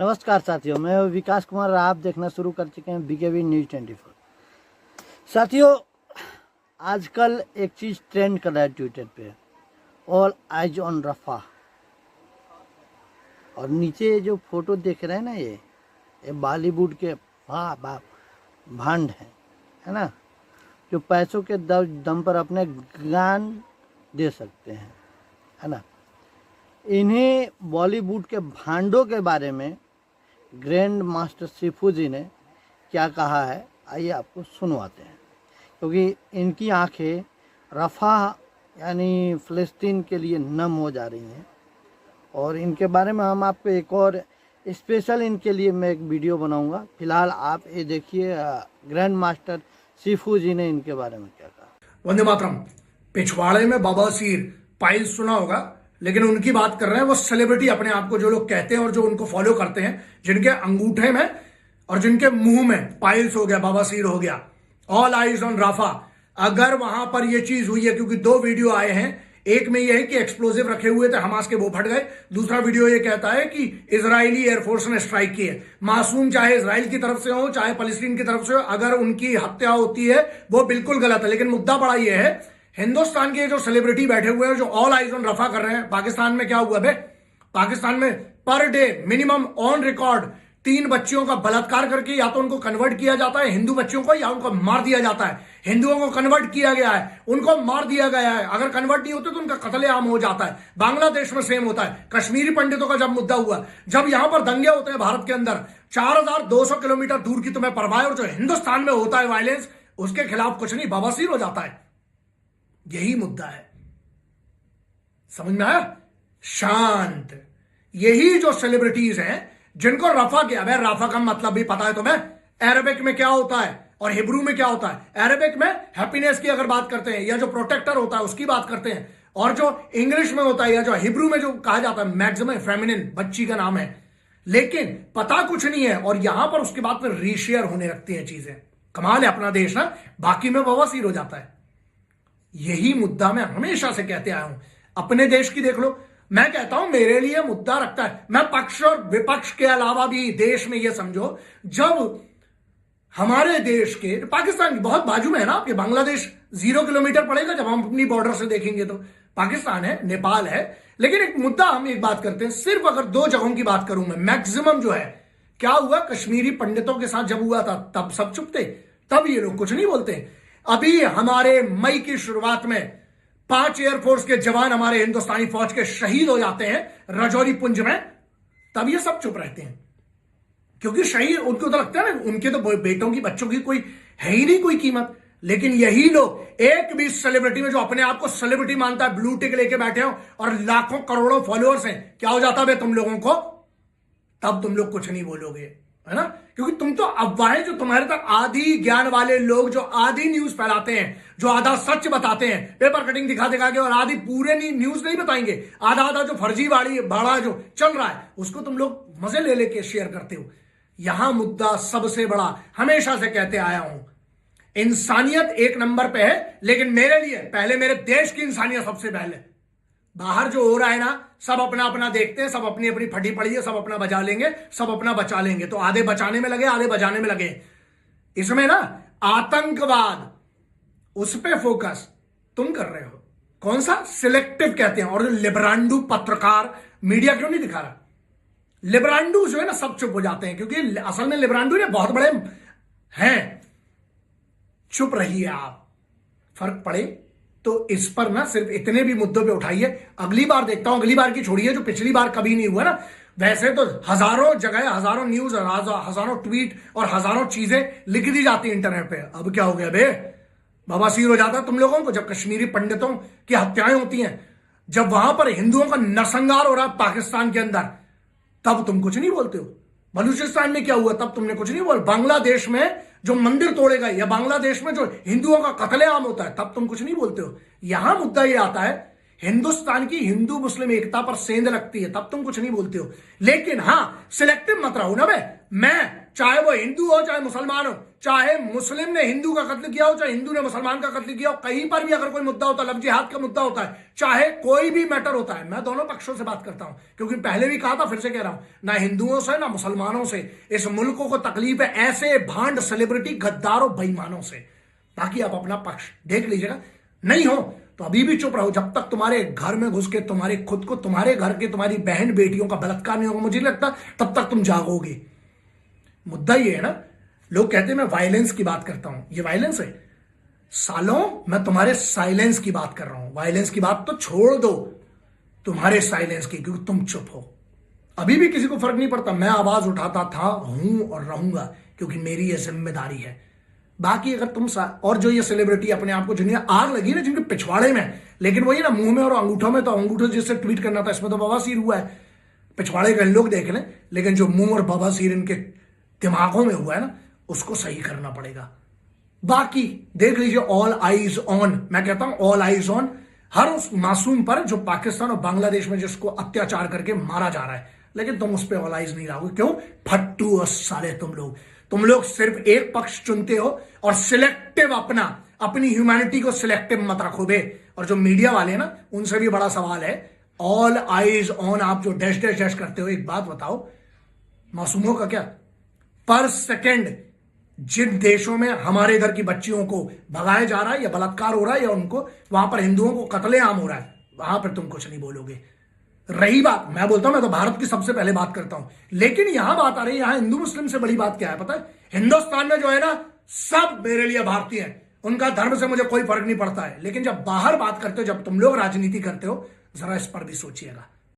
नमस्कार साथियों, मैं विकास कुमार और आप देखना शुरू कर चुके हैं बीकेबी न्यूज़ 24। साथियों, आजकल एक चीज़ ट्रेंड कर रहा है ट्विटर पे, ऑल आइज ऑन रफा। और नीचे जो फोटो देख रहे हैं ना, ये बॉलीवुड के भांड हैं, है ना, जो पैसों के दम पर अपने गान दे सकते हैं, है ना। इन्हीं बॉलीवुड के भांडों के बारे में ग्रैंड मास्टर सीफू जी ने क्या कहा है, आइए आपको सुनवाते हैं। क्योंकि इनकी आंखें रफ़ा यानी फ़लस्तीन के लिए नम हो जा रही हैं, और इनके बारे में हम आपको एक और स्पेशल इनके लिए मैं एक वीडियो बनाऊंगा। फिलहाल आप ये देखिए ग्रैंड मास्टर सीफू जी ने इनके बारे में क्या कहा। वंदे मातरम। पिछवाड़े में बवासीर पाइल सुना होगा, लेकिन उनकी बात कर रहे हैं वो सेलिब्रिटी अपने आप को जो लोग कहते हैं और जो उनको फॉलो करते हैं, जिनके अंगूठे में और जिनके मुंह में पाइल्स हो गया, बवासीर हो गया, ऑल आइज ऑन राफा। अगर वहां पर ये चीज हुई है, क्योंकि दो वीडियो आए हैं, एक में यह है कि एक्सप्लोजिव रखे हुए थे, हमास के वो फट गए। दूसरा वीडियो ये कहता है कि इजरायली एयरफोर्स ने स्ट्राइक की है। मासूम चाहे इजराइल की तरफ से हो चाहे फलस्तीन की तरफ से हो, अगर उनकी हत्या होती है वो बिल्कुल गलत है। लेकिन मुद्दा बड़ा यह है, हिंदुस्तान के जो सेलिब्रिटी बैठे हुए हैं जो ऑल आइज ऑन रफा कर रहे हैं, पाकिस्तान में क्या हुआ बे? पाकिस्तान में per day minimum on record 3 बच्चियों का बलात्कार करके या तो उनको कन्वर्ट किया जाता है हिंदू बच्चियों को, या उनको मार दिया जाता है। हिंदुओं को कन्वर्ट किया गया है, उनको मार दिया गया है। अगर कन्वर्ट नहीं होते तो उनका कत्लेआम हो जाता है। बांग्लादेश में सेम होता है। कश्मीरी पंडितों का जब मुद्दा हुआ, जब यहां पर दंगे होते हैं भारत के अंदर, 4200 किलोमीटर दूर की तुम्हें परवाह है, और जो हिंदुस्तान में होता है वायलेंस, उसके खिलाफ कुछ नहीं, बवासीर हो जाता है। यही मुद्दा है, समझ में आया? शांत। यही जो सेलिब्रिटीज हैं जिनको रफा किया, भाई रफा का मतलब भी पता है तुम्हें? अरबिक में क्या होता है और हिब्रू में क्या होता है? अरबिक में हैप्पीनेस की अगर बात करते हैं, या जो प्रोटेक्टर होता है उसकी बात करते हैं, और जो इंग्लिश में होता है या जो हिब्रू में जो कहा जाता है मैक्सिमम फेमिनिन, बच्ची का नाम है, लेकिन पता कुछ नहीं है। और यहां पर उसके बाद में रीशेयर होने लगती हैं चीजें। कमाल है अपना देश ना, बाकी में बवासीर हो जाता है। यही मुद्दा मैं हमेशा से कहते आया हूं। अपने देश की देख लो, मैं कहता हूं मेरे लिए मुद्दा रखता है। मैं पक्ष और विपक्ष के अलावा भी देश में यह समझो, जब हमारे देश के, पाकिस्तान बहुत बाजू में है ना आपके, बांग्लादेश 0 किलोमीटर पड़ेगा जब हम अपनी बॉर्डर से देखेंगे तो। पाकिस्तान है, नेपाल है, लेकिन एक मुद्दा हम एक बात करते हैं, सिर्फ अगर 2 जगहों की बात करूं मैं, मैक्सिमम जो है, क्या हुआ कश्मीरी पंडितों के साथ जब हुआ था तब सब चुप थे, तब ये लोग कुछ नहीं बोलते। अभी हमारे मई की शुरुआत में 5 एयरफोर्स के जवान हमारे हिंदुस्तानी फौज के शहीद हो जाते हैं रजौरी पुंज में, तब ये सब चुप रहते हैं। क्योंकि शहीद उनको तो लगता है ना, उनके तो बेटों की, बच्चों की कोई है ही नहीं कोई कीमत। लेकिन यही लोग, एक भी सेलिब्रिटी में जो अपने आप को सेलिब्रिटी मानता है, ब्लू टिक लेके बैठे हो और लाखों करोड़ों फॉलोअर्स हैं, क्या हो जाता है तुम लोगों को? तब तुम लोग कुछ नहीं बोलोगे, है ना। क्योंकि तुम तो अफवाहें, जो तुम्हारे तक आधी ज्ञान वाले लोग जो आधी न्यूज फैलाते हैं, जो आधा सच बताते हैं पेपर कटिंग दिखा दिखा के, और आधी पूरे न्यूज नहीं बताएंगे, आधा आधा जो फर्जी भाड़ा जो चल रहा है उसको तुम लोग मजे ले लेके शेयर करते हो। यहां मुद्दा सबसे बड़ा, हमेशा से कहते आया हूं, इंसानियत एक नंबर पे है, लेकिन मेरे लिए पहले मेरे देश की इंसानियत सबसे पहले। बाहर जो हो रहा है ना, सब अपना अपना देखते हैं, सब अपनी अपनी फटी पड़ी है, सब अपना बचा लेंगे, सब अपना बचा लेंगे। तो आधे बचाने में लगे, आधे बचाने में लगे। इसमें ना आतंकवाद, उस पे फोकस तुम कर रहे हो। कौन सा? सिलेक्टिव कहते हैं। और जो लिब्रांडू पत्रकार मीडिया क्यों नहीं दिखा रहा? लिब्रांडू जो है ना, सब चुप हो जाते हैं, क्योंकि असल में लिब्रांडू ने बहुत बड़े हैं। चुप रहिए आप, फर्क पड़े तो इस पर ना सिर्फ इतने भी मुद्दों पे उठाइए। अगली बार देखता हूं, अगली बार की छोड़िए, जो पिछली बार कभी नहीं हुआ ना, वैसे तो हजारों जगह, हजारों न्यूज, हजारों ट्वीट और हजारों चीजें लिख दी जाती इंटरनेट पे। अब क्या हो गया बे? बवासीर हो जाता तुम लोगों को जब कश्मीरी पंडितों की हत्याएं होती हैं, जब वहां पर हिंदुओं का नरसंहार हो रहा है पाकिस्तान के अंदर, तब तुम कुछ नहीं बोलते हो। बलूचिस्तान में क्या हुआ, तब तुमने कुछ नहीं बोला। बांग्लादेश में जो मंदिर तोड़े गए, या बांग्लादेश में जो हिंदुओं का कत्लेआम होता है, तब तुम कुछ नहीं बोलते हो। यहां मुद्दा यह आता है, हिंदुस्तान की हिंदू मुस्लिम एकता पर सेंध लगती है, तब तुम कुछ नहीं बोलते हो। लेकिन हां, सिलेक्टिव मत रहो ना बे। मैं, चाहे वो हिंदू हो चाहे मुसलमान हो, चाहे मुस्लिम ने हिंदू का कत्ल किया हो चाहे हिंदू ने मुसलमान का कत्ल किया हो, कहीं पर भी अगर कोई मुद्दा होता है, लफ्ज़ जिहाद का मुद्दा होता है, चाहे कोई भी मैटर होता है, मैं दोनों पक्षों से बात करता हूं। क्योंकि पहले भी कहा था, फिर से कह रहा हूं, ना हिंदुओं से ना मुसलमानों से इस मुल्कों को तकलीफ है ऐसे भांड सेलिब्रिटी गद्दारों बेईमानों से। बाकी आप अपना पक्ष देख लीजिएगा, नहीं हो तो अभी भी चुप रहो। जब तक तुम्हारे घर में घुस के तुम्हारे खुद को, तुम्हारे घर के, तुम्हारी बहन बेटियों का बलात्कार नहीं होगा, मुझे नहीं लगता तब तक तुम जागोगे। मुद्दा ये है ना, लोग कहते हैं मैं वायलेंस की बात करता हूं, ये वायलेंस है सालों, मैं तुम्हारे साइलेंस की बात कर रहा हूं। वायलेंस की बात तो छोड़ दो, तुम्हारे साइलेंस की, क्योंकि तुम चुप हो। अभी भी किसी को फर्क नहीं पड़ता, मैं आवाज उठाता था, हूं और रहूंगा, क्योंकि मेरी यह जिम्मेदारी है। बाकी अगर तुम और जो ये सेलिब्रिटी अपने आप को, जिन्हें आग लगी ना, जिनके पिछवाड़े में, लेकिन वही ना मुंह में और अंगूठों में, तो अंगूठे जिससे ट्वीट करना था, इसमें तो बवासीर हुआ है। पिछवाड़े का लोग देख लें, लेकिन जो मुंह और बवासीर इनके दिमागों में हुआ है ना, उसको सही करना पड़ेगा। बाकी देख लीजिए, ऑल आईज ऑन, मैं कहता हूं ऑल आईज ऑन हर उस मासूम पर जो पाकिस्तान और बांग्लादेश में जिसको अत्याचार करके मारा जा रहा है। लेकिन तुम उस पर ऑल आईज नहीं रहोगे, क्यों? फट्टू और साले तुम लोग सिर्फ एक पक्ष चुनते हो और सिलेक्टिव अपनी ह्यूमैनिटी को सिलेक्टिव मत रखो बे। और जो मीडिया वाले ना, उनसे भी बड़ा सवाल है, ऑल आईज ऑन आप जो डैश डैश डैश करते हो, एक बात बताओ, मासूमों का क्या? पर सेकंड जिन देशों में हमारे इधर की बच्चियों को भगाया जा रहा है या बलात्कार हो रहा है या उनको वहां पर हिंदुओं को कत्लेआम हो रहा है, वहां पर तुम कुछ नहीं बोलोगे। रही बात, मैं बोलता हूं, मैं तो भारत की सबसे पहले बात करता हूं, लेकिन यहां बात आ रही है, यहां हिंदू मुस्लिम से बड़ी बात क्या है पता है? हिंदुस्तान में जो है ना, सब मेरे लिए भारतीय हैं, उनका धर्म से मुझे कोई फर्क नहीं पड़ता है। लेकिन जब बाहर बात करते हो, जब तुम लोग राजनीति करते हो, जरा इस पर भी सोचिएगा।